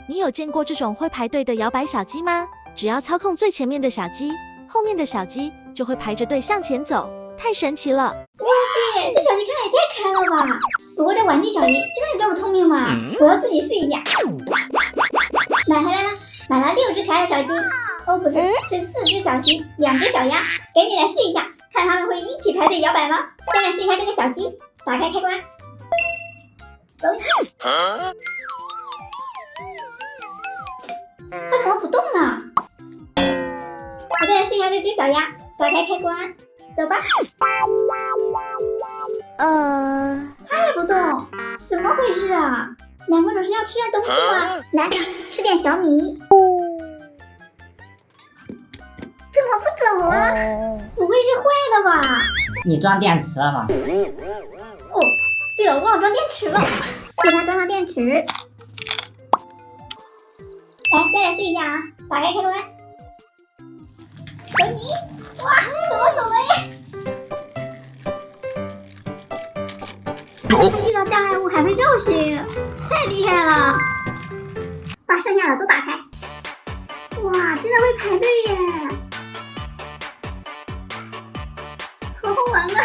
你有见过这种会排队的摇摆小鸡吗？只要操控最前面的小鸡，后面的小鸡就会排着队向前走，太神奇了！哇塞，这小鸡看着也太可爱了吧！不过这玩具小鸡真的有这么聪明吗？我要自己试一下。买回来了，买了6只可爱的小鸡。哦，不是，是4只小鸡，2只小鸭。赶紧来试一下，看它们会一起排队摇摆吗？先来试一下这个小鸡，打开开关，走起。它怎么不动呢？我再来试一下这只小鸭，打开开关，走吧。它也不动，怎么回事啊？难不成是要吃点东西吗？来，吃点小米。怎么不走啊？不会是坏了吧？你装电池了吗？哦，对了，忘了装电池了，给它装上电池。来，再来试一下啊！打开开关，等你。哇，怎么走了呀？遇到障碍物还会绕行，太厉害了！把剩下的都打开。哇，真的会排队耶！好好玩啊！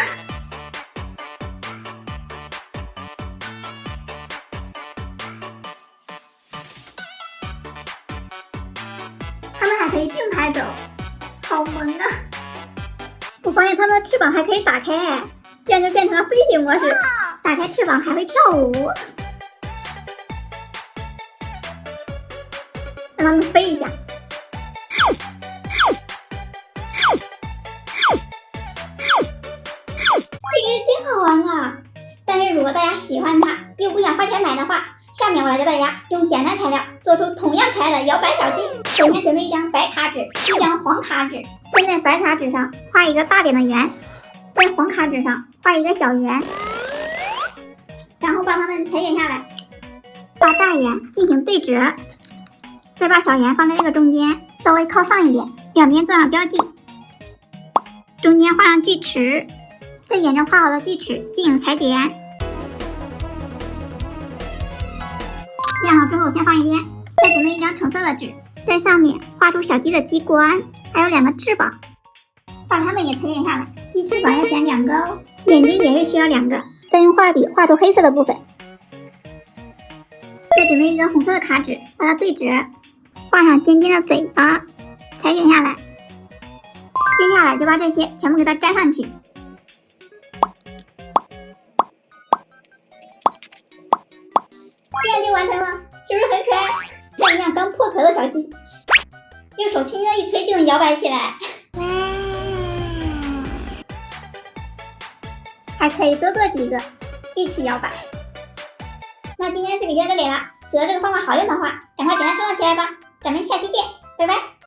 它们还可以并排走，好萌啊！我发现它们的翅膀还可以打开，这样就变成了飞行模式。打开翅膀还会跳舞，让它们飞一下。这个真好玩啊！但是如果大家喜欢它，又不想花钱买的话，下面我来教大家用简单材料做出同样可爱的摇摆小鸡。首先准备一张白卡纸，一张黄卡纸。先在白卡纸上画一个大点的圆，在黄卡纸上画一个小圆。然后把它们裁剪下来，把大圆进行对折，再把小圆放在这个中间，稍微靠上一点，两边做上标记，中间画上锯齿，再沿着画好的锯齿进行裁剪。晾好之后先放一边，再准备一张橙色的纸，在上面画出小鸡的鸡冠，还有2个翅膀，把它们也裁剪下来。鸡翅膀要剪2个哦，眼睛也是需要2个。再用画笔画出黑色的部分，再准备一个红色的卡纸，把它对折，画上尖尖的嘴巴，裁剪下来。接下来就把这些全部给它粘上去。这样就完成了，是不是很可爱？像一辆刚破壳的小鸡，用手轻轻的一推就能摇摆起来。还可以多做几个，一起摇摆。那今天视频就到这里了，觉得这个方法好用的话，赶快给它收藏起来吧。咱们下期见，拜拜。